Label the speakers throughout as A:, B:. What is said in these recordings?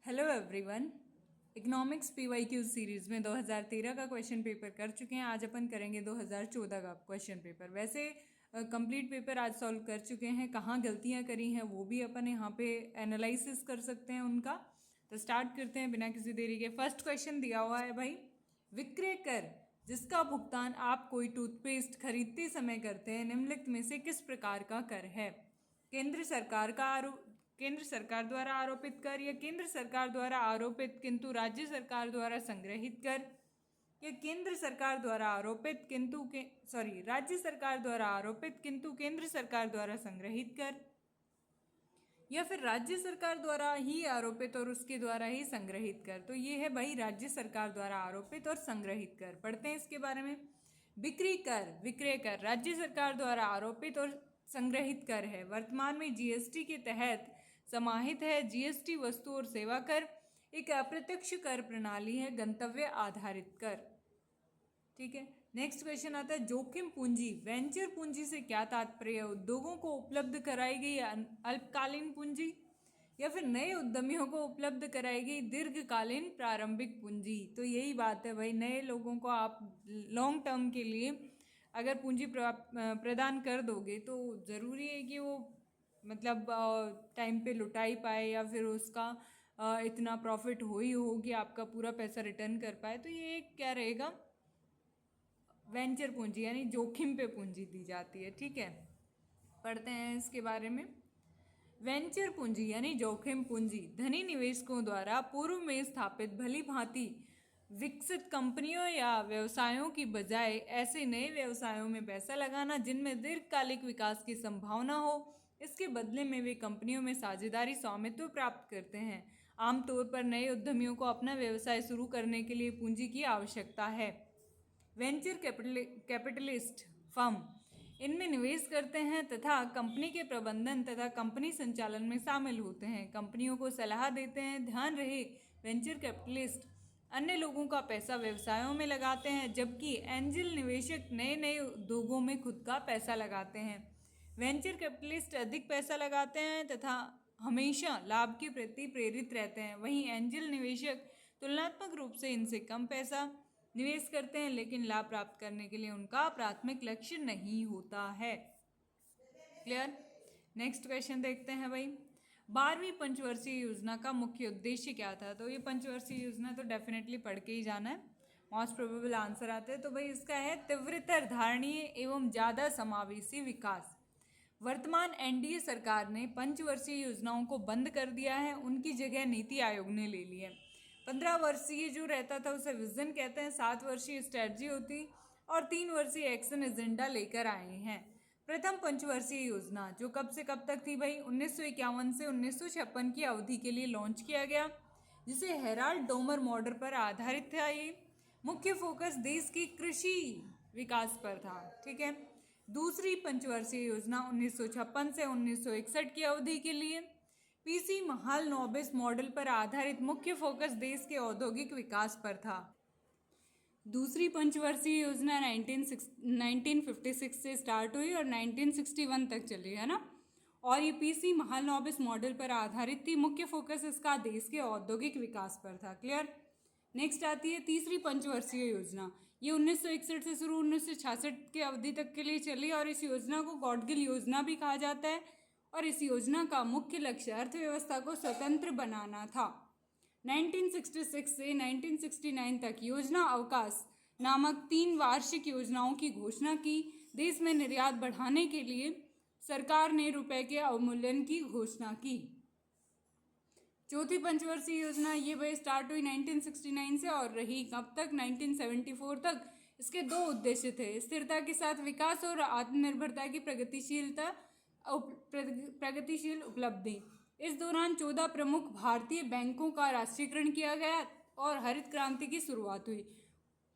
A: Hello everyone. Economics PYQ series में 2013 का question paper कर चुके हैं। आज अपन करेंगे 2014 का क्वेश्चन पेपर। वैसे कंप्लीट पेपर आज सॉल्व कर चुके हैं। कहाँ गलतियाँ करी हैं वो भी अपन यहाँ पे एनालिसिस कर सकते हैं उनका। तो स्टार्ट करते हैं बिना किसी देरी के। फर्स्ट क्वेश्चन दिया हुआ है भाई, विक्रय कर जिसका भुगतान आप कोई टूथपेस्ट खरीदते समय करते हैं निम्नलिखित में से किस प्रकार का कर है? केंद्र सरकार द्वारा आरोपित कर, या केंद्र सरकार द्वारा आरोपित किंतु राज्य सरकार द्वारा संग्रहित कर, या केंद्र सरकार द्वारा आरोपित राज्य सरकार द्वारा आरोपित किंतु केंद्र सरकार द्वारा संग्रहित कर, या फिर राज्य सरकार द्वारा ही आरोपित और उसके द्वारा ही संग्रहित कर। तो ये है भाई राज्य सरकार द्वारा आरोपित और संग्रहित कर। पढ़ते हैं इसके बारे में। बिक्री कर, विक्रय कर राज्य सरकार द्वारा आरोपित और संग्रहित कर है। वर्तमान में जीएसटी के तहत समाहित है। जीएसटी वस्तु और सेवा कर एक अप्रत्यक्ष कर प्रणाली है, गंतव्य आधारित कर। ठीक है, नेक्स्ट क्वेश्चन आता है जोखिम पूंजी। वेंचर पूंजी से क्या तात्पर्य? उद्योगों को उपलब्ध कराई गई अल्पकालीन पूंजी, या फिर नए उद्यमियों को उपलब्ध कराई गई दीर्घकालीन प्रारंभिक पूंजी। तो यही बात है भाई, नए लोगों को आप लॉन्ग टर्म के लिए अगर पूंजी प्रदान कर दोगे तो ज़रूरी है कि वो मतलब टाइम पे लुटाई पाए, या फिर उसका इतना प्रॉफिट हो ही हो कि आपका पूरा पैसा रिटर्न कर पाए। तो ये क्या रहेगा? वेंचर पूंजी यानी जोखिम पे पूंजी दी जाती है। ठीक है, पढ़ते हैं इसके बारे में। वेंचर पूंजी यानी जोखिम पूंजी धनी निवेशकों द्वारा पूर्व में स्थापित भली भांति विकसित कंपनियों या व्यवसायों की बजाय ऐसे नए व्यवसायों में पैसा लगाना जिनमें दीर्घकालिक विकास की संभावना हो। इसके बदले में वे कंपनियों में साझेदारी स्वामित्व प्राप्त करते हैं। आमतौर पर नए उद्यमियों को अपना व्यवसाय शुरू करने के लिए पूंजी की आवश्यकता है। वेंचर कैपिटलिस्ट फर्म इनमें निवेश करते हैं तथा कंपनी के प्रबंधन तथा कंपनी संचालन में शामिल होते हैं, कंपनियों को सलाह देते हैं। ध्यान रहे, वेंचर कैपिटलिस्ट अन्य लोगों का पैसा व्यवसायों में लगाते हैं, जबकि एंजल निवेशक नए नए उद्योगों में खुद का पैसा लगाते हैं। वेंचर कैपिटलिस्ट अधिक पैसा लगाते हैं तथा हमेशा लाभ के प्रति प्रेरित रहते हैं, वहीं एंजल निवेशक तुलनात्मक रूप से इनसे कम पैसा निवेश करते हैं, लेकिन लाभ प्राप्त करने के लिए उनका प्राथमिक लक्ष्य नहीं होता है। क्लियर? नेक्स्ट क्वेश्चन देखते हैं भाई, 12वीं पंचवर्षीय योजना का मुख्य उद्देश्य क्या था? तो ये पंचवर्षीय योजना तो डेफिनेटली पढ़ के ही जाना है, मोस्ट प्रोबेबल आंसर आते हैं। तो भाई इसका है तीव्रतर धारणीय एवं ज़्यादा समावेशी विकास। वर्तमान एनडीए सरकार ने पंचवर्षीय योजनाओं को बंद कर दिया है, उनकी जगह नीति आयोग ने ले ली है। 15 वर्षीय जो रहता था उसे विजन कहते हैं, 7 वर्षीय स्ट्रेटजी होती और 3 वर्षीय एक्शन एजेंडा लेकर आए हैं। प्रथम पंचवर्षीय योजना जो कब से कब तक थी भाई? 1951 से 1956 की अवधि के लिए लॉन्च किया गया, जिसे हेराल्ड डोमर मॉडल पर आधारित था। ये मुख्य फोकस देश की कृषि विकास पर था। ठीक है, दूसरी पंचवर्षीय योजना 1956 से 1961 की अवधि के लिए पीसी महालनोबिस मॉडल पर आधारित मुख्य फोकस देश के औद्योगिक विकास पर था। दूसरी पंचवर्षीय योजना 1956 से स्टार्ट हुई और 1961 तक चली, है ना। और ये पीसी महालनोबिस मॉडल पर आधारित थी, मुख्य फोकस इसका देश के औद्योगिक विकास पर था। क्लियर? नेक्स्ट आती है तीसरी पंचवर्षीय योजना। ये 1961 से शुरू 1966 की अवधि तक के लिए चली और इस योजना को गॉडगिल योजना भी कहा जाता है। और इस योजना का मुख्य लक्ष्य अर्थव्यवस्था को स्वतंत्र बनाना था। 1966 से 1969 तक योजना अवकाश नामक 3 वार्षिक योजनाओं की घोषणा की। देश में निर्यात बढ़ाने के लिए सरकार ने रुपए के अवमूल्यन की घोषणा की। चौथी पंचवर्षीय योजना ये भाई स्टार्ट हुई 1969 से और रही कब तक? 1974 तक। इसके 2 उद्देश्य थे, स्थिरता के साथ विकास और आत्मनिर्भरता की प्रगतिशील उपलब्धि। इस दौरान 14 प्रमुख भारतीय बैंकों का राष्ट्रीयकरण किया गया और हरित क्रांति की शुरुआत हुई।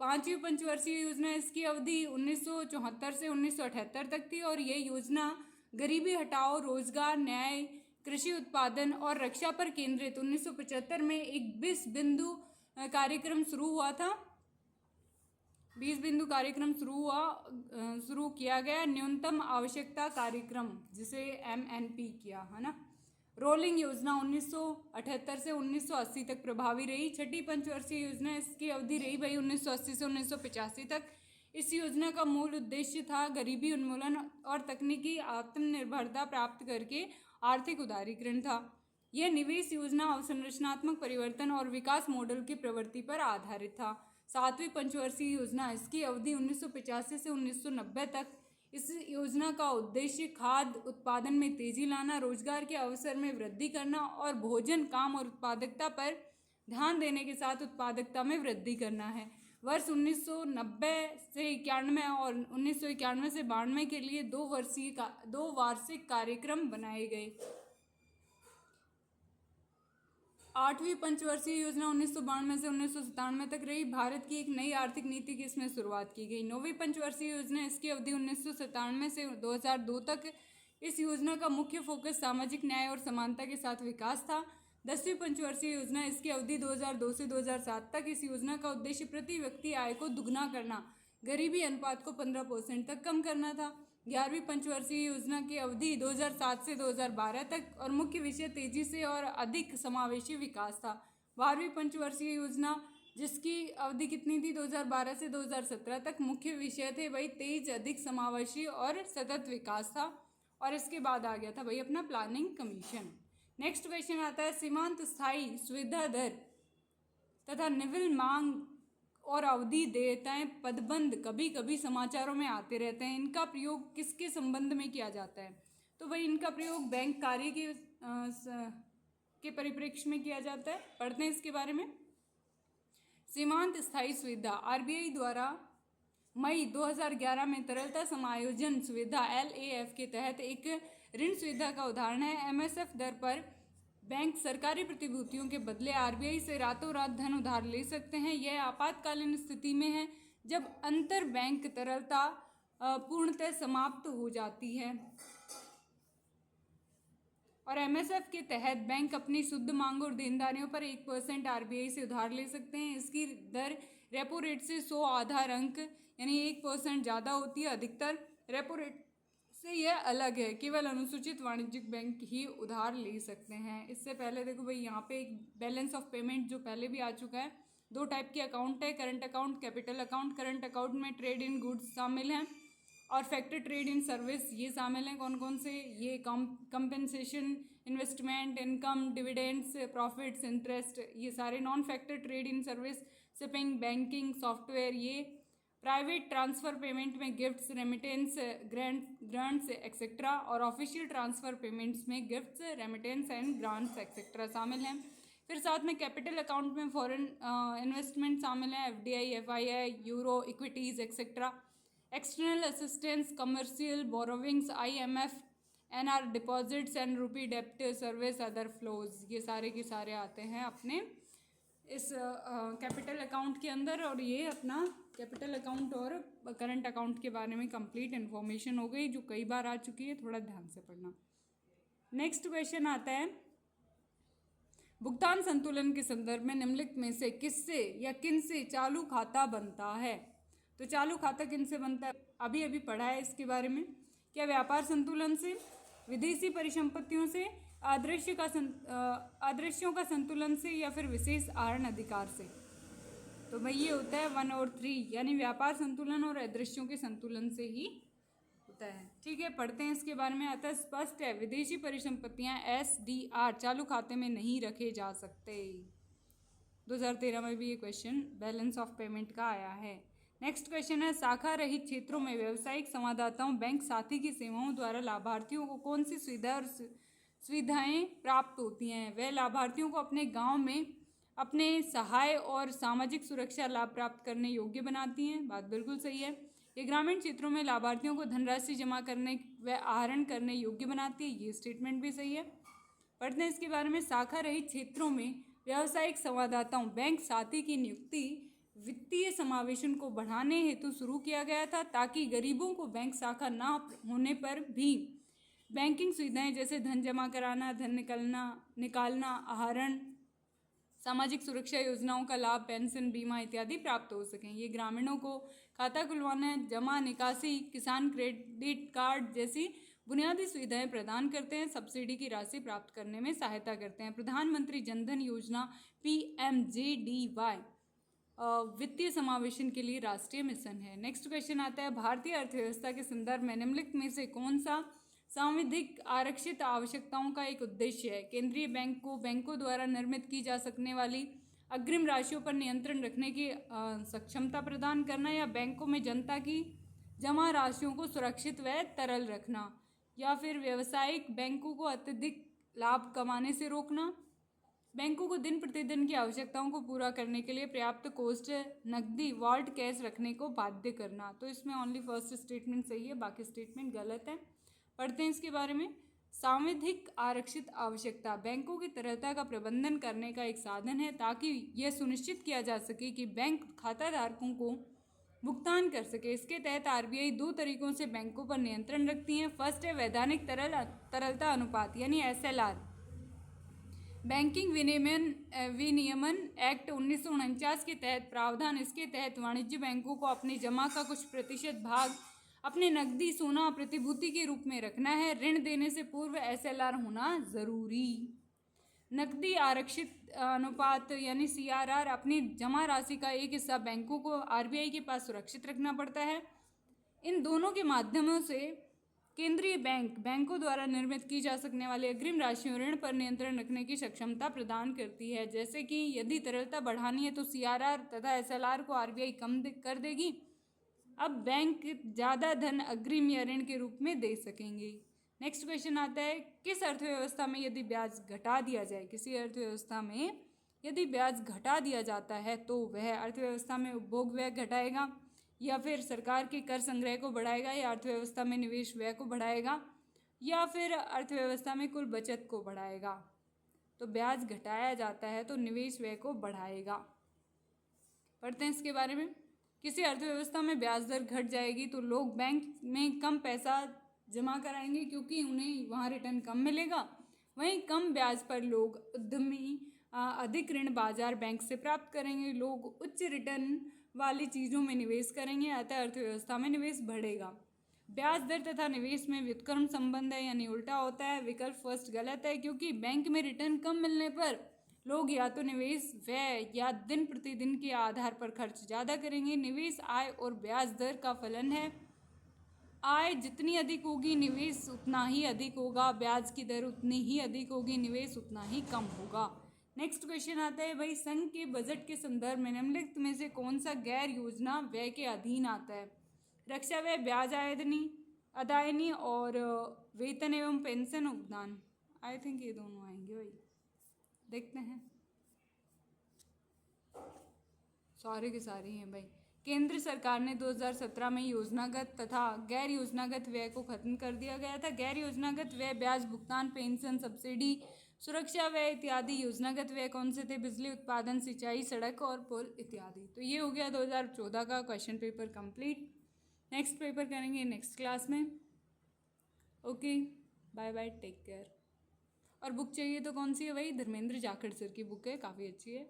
A: 5वीं पंचवर्षीय योजना इसकी अवधि 1974 से 1978 तक थी और ये योजना गरीबी हटाओ, रोजगार, न्याय, कृषि उत्पादन और रक्षा पर केंद्रित 1975 में एक 20 बिंदु कार्यक्रम शुरू हुआ था। 20 बिंदु कार्यक्रम शुरू किया गया, न्यूनतम आवश्यकता कार्यक्रम जिसे MNP किया, है ना। रोलिंग योजना 1978 से 1980 तक प्रभावी रही। छठी पंचवर्षीय योजना, इसकी अवधि रही भाई 1980 से 1985 तक। इस योजना का मूल उद्देश्य था गरीबी उन्मूलन और तकनीकी आत्मनिर्भरता प्राप्त करके आर्थिक उदारीकरण था। यह निवेश योजना अवसंरचनात्मक परिवर्तन और विकास मॉडल की प्रवृत्ति पर आधारित था। सातवीं पंचवर्षीय योजना, इसकी अवधि 1985 से 1990 तक। इस योजना का उद्देश्य खाद्य उत्पादन में तेजी लाना, रोजगार के अवसर में वृद्धि करना और भोजन, काम और उत्पादकता पर ध्यान देने के साथ उत्पादकता में वृद्धि करना है। वर्ष 1990 से 91 और 1991 से 92 के लिए 2 वार्षिक कार्यक्रम बनाए गए। आठवीं पंचवर्षीय योजना 1992 से 1997 तक रही। भारत की एक नई आर्थिक नीति की इसमें शुरुआत की गई। नौवीं पंचवर्षीय योजना, इसकी अवधि 1997 से 2002 तक। इस योजना का मुख्य फोकस सामाजिक न्याय और समानता के साथ विकास था। 10वीं पंचवर्षीय योजना, इसकी अवधि 2002 से 2007 तक। इस योजना का उद्देश्य प्रति व्यक्ति आय को दुगना करना, गरीबी अनुपात को 15% तक कम करना था। 11वीं पंचवर्षीय योजना की अवधि 2007 से 2012 तक और मुख्य विषय तेजी से और अधिक समावेशी विकास था। 12वीं पंचवर्षीय योजना, जिसकी अवधि कितनी थी 2012 से 2017 तक, मुख्य विषय थे भाई तेज, अधिक समावेशी और सतत विकास था। और इसके बाद आ गया था भाई अपना प्लानिंग कमीशन। नेक्स्ट क्वेश्चन आता है, सीमांत स्थायी सुविधा दर तथा निविल मांग और अवधि देयताएं पदबंध कभी कभी समाचारों में आते रहते हैं। इनका प्रयोग किसके संबंध में किया जाता है? तो भाई इनका प्रयोग बैंक कार्य के परिप्रेक्ष्य में किया जाता है। पढ़ते हैं इसके बारे में। सीमांत स्थायी सुविधा, आरबीआई द्वारा मई 2011 में तरलता समायोजन सुविधा LAF के तहत एक ऋण सुविधा का उदाहरण है। MSF दर पर बैंक सरकारी प्रतिभूतियों के बदले आरबीआई से रातों रात धन उधार ले सकते हैं। यह आपातकालीन स्थिति में है जब अंतर बैंक तरलता पूर्णतः समाप्त हो जाती है। और MSF के तहत बैंक अपनी शुद्ध मांग और देनदारियों पर 1% आरबीआई से उधार ले सकते हैं। इसकी दर रेपो रेट से 100 आधार अंक यानी 1% ज़्यादा होती है। अधिकतर रेपो रेट से यह अलग है। केवल अनुसूचित वाणिज्यिक बैंक ही उधार ले सकते हैं। इससे पहले देखो भाई यहाँ पे एक बैलेंस ऑफ पेमेंट जो पहले भी आ चुका है। 2 टाइप के अकाउंट है, current account, capital account. Current account में ट्रेड इन गुड्स शामिल हैं और फैक्टर ट्रेड इन सर्विस ये शामिल हैं। कौन कौन से? ये compensation, investment, income, dividends, profits, interest, ये सारे। Non factor trade in service, shipping, banking, software, ये। प्राइवेट ट्रांसफ़र पेमेंट में गिफ्ट्स, रेमिटेंस, ग्रांट्स एक्सेट्रा। और ऑफिशियल ट्रांसफ़र पेमेंट्स में gifts, remittance and grants etcetera शामिल हैं। फिर साथ में कैपिटल अकाउंट में फॉरेन इन्वेस्टमेंट शामिल है, FDI, FII, euro, equities etcetera. External assistance, commercial borrowings, IMF, NR deposits and rupee डेप्ट सर्विस, अदर फ्लोज, ये सारे के सारे आते हैं अपने इस कैपिटल अकाउंट के अंदर। और ये अपना कैपिटल अकाउंट और करंट अकाउंट के बारे में कंप्लीट इन्फॉर्मेशन हो गई जो कई बार आ चुकी है, थोड़ा ध्यान से पढ़ना। नेक्स्ट क्वेश्चन आता है, भुगतान संतुलन के संदर्भ में निम्नलिखित में से किससे या किनसे चालू खाता बनता है? तो चालू खाता किनसे बनता है? अभी अभी पढ़ा है इसके बारे में। क्या व्यापार संतुलन से, विदेशी परिसंपत्तियों से, अदृश्यों का संतुलन से, या फिर विशेष आहरण अधिकार से? तो भाई ये होता है 1 और 3, यानी व्यापार संतुलन और अदृश्यों के संतुलन से ही होता है। ठीक है, पढ़ते हैं इसके बारे में। अतः स्पष्ट है विदेशी परिसंपत्तियां SDR चालू खाते में नहीं रखे जा सकते। 2013 में भी ये क्वेश्चन बैलेंस ऑफ पेमेंट का आया है। नेक्स्ट क्वेश्चन है, शाखा रहित क्षेत्रों में व्यावसायिक संवाददाताओं बैंक साथी की सेवाओं द्वारा लाभार्थियों को कौन सी सुविधाएं प्राप्त होती हैं? वह लाभार्थियों को अपने गांव में अपने सहाय और सामाजिक सुरक्षा लाभ प्राप्त करने योग्य बनाती हैं। बात बिल्कुल सही है। ये ग्रामीण क्षेत्रों में लाभार्थियों को धनराशि जमा करने व आहरण करने योग्य बनाती है। ये स्टेटमेंट भी सही है। पढ़ते हैं इसके बारे में। शाखा रहित क्षेत्रों में व्यावसायिक संवाददाताओं बैंक साथी की नियुक्ति वित्तीय समावेशन को बढ़ाने हेतु शुरू किया गया था, ताकि गरीबों को बैंक शाखा न होने पर भी बैंकिंग सुविधाएं जैसे धन जमा कराना, धन निकालना, आहरण, सामाजिक सुरक्षा योजनाओं का लाभ, पेंशन, बीमा इत्यादि प्राप्त हो सकें। ये ग्रामीणों को खाता खुलवाना, जमा, निकासी, किसान क्रेडिट कार्ड जैसी बुनियादी सुविधाएं प्रदान करते हैं, सब्सिडी की राशि प्राप्त करने में सहायता करते हैं। प्रधानमंत्री जनधन योजना PMJDY वित्तीय समावेशन के लिए राष्ट्रीय मिशन है। नेक्स्ट क्वेश्चन आता है, भारतीय अर्थव्यवस्था के संदर्भ में निम्नलिखित में से कौन सा सांविधिक आरक्षित आवश्यकताओं का एक उद्देश्य है? केंद्रीय बैंक को बैंकों द्वारा निर्मित की जा सकने वाली अग्रिम राशियों पर नियंत्रण रखने की सक्षमता प्रदान करना, या बैंकों में जनता की जमा राशियों को सुरक्षित व तरल रखना, या फिर व्यावसायिक बैंकों को अत्यधिक लाभ कमाने से रोकना। बैंकों को दिन प्रतिदिन की आवश्यकताओं को पूरा करने के लिए पर्याप्त कोष नकदी वॉल्ट कैश रखने को बाध्य करना। तो इसमें ओनली फर्स्ट स्टेटमेंट सही है, बाकी स्टेटमेंट गलत है। पढ़ते हैं इसके बारे में। सांविधिक आरक्षित आवश्यकता बैंकों की तरलता का प्रबंधन करने का एक साधन है ताकि यह सुनिश्चित किया जा सके कि बैंक खाताधारकों को भुगतान कर सके। इसके तहत आरबीआई दो तरीकों से बैंकों पर नियंत्रण रखती है। फर्स्ट है वैधानिक तरलता अनुपात यानी SLR। बैंकिंग विनियमन एक्ट 1949 के तहत प्रावधान। इसके तहत वाणिज्य बैंकों को अपनी जमा का कुछ प्रतिशत भाग अपने नकदी सोना प्रतिभूति के रूप में रखना है। ऋण देने से पूर्व SLR होना जरूरी। नकदी आरक्षित अनुपात यानी CRR। अपनी जमा राशि का एक हिस्सा बैंकों को RBI के पास सुरक्षित रखना पड़ता है। इन दोनों के माध्यमों से केंद्रीय बैंक बैंकों द्वारा निर्मित की जा सकने वाली अग्रिम राशियों ऋण पर नियंत्रण रखने की सक्षमता प्रदान करती है। जैसे कि यदि तरलता बढ़ानी है तो CRR तथा SLR को RBI कम कर देगी। अब बैंक ज़्यादा धन अग्रिम या ऋण के रूप में दे सकेंगे। नेक्स्ट क्वेश्चन आता है, किस अर्थव्यवस्था में यदि ब्याज घटा दिया जाए? किसी अर्थव्यवस्था में यदि ब्याज घटा दिया जाता है तो वह अर्थव्यवस्था में उपभोग व्यय घटाएगा, या फिर सरकार के कर संग्रह को बढ़ाएगा, या अर्थव्यवस्था में निवेश व्यय को बढ़ाएगा, या फिर अर्थव्यवस्था में कुल बचत को बढ़ाएगा। तो ब्याज घटाया जाता है तो निवेश व्यय को बढ़ाएगा। पढ़ते हैं इसके बारे में। किसी अर्थव्यवस्था में ब्याज दर घट जाएगी तो लोग बैंक में कम पैसा जमा कराएंगे क्योंकि उन्हें वहाँ रिटर्न कम मिलेगा। वहीं कम ब्याज पर लोग उद्यमी अधिक ऋण बाजार बैंक से प्राप्त करेंगे। लोग उच्च रिटर्न वाली चीज़ों में निवेश करेंगे, अतः अर्थव्यवस्था में निवेश बढ़ेगा। ब्याज दर तथा निवेश में व्युत्क्रम संबंध है यानी उल्टा होता है। विकल्प फर्स्ट गलत है क्योंकि बैंक में रिटर्न कम मिलने पर लोग या तो निवेश व्यय या दिन प्रतिदिन के आधार पर खर्च ज़्यादा करेंगे। निवेश आय और ब्याज दर का फलन है। आय जितनी अधिक होगी निवेश उतना ही अधिक होगा, ब्याज की दर उतनी ही अधिक होगी, निवेश उतना ही कम होगा। नेक्स्ट क्वेश्चन आता है, भाई संघ के बजट के संदर्भ में निम्नलिखित में से कौन सा गैर योजना व्यय के अधीन आता है? रक्षा व्यय, ब्याज अदायनी और वेतन एवं पेंशन उपदान। आई थिंक ये दोनों आएंगे भाई, देखते हैं। सारे के सारे हैं भाई। केंद्र सरकार ने 2017 में योजनागत तथा गैर योजनागत व्यय को खत्म कर दिया गया था। गैर योजनागत व्यय ब्याज भुगतान, पेंशन, सब्सिडी, सुरक्षा व्यय इत्यादि। योजनागत व्यय कौन से थे? बिजली उत्पादन, सिंचाई, सड़क और पुल इत्यादि। तो ये हो गया 2014 का question paper complete. Next paper करेंगे नेक्स्ट क्लास में। Okay, bye bye, take care. और बुक चाहिए तो कौन सी है भाई? धर्मेंद्र जाखड़ सर की बुक है, काफ़ी अच्छी है,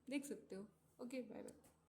A: देख सकते हो। Okay, bye bye.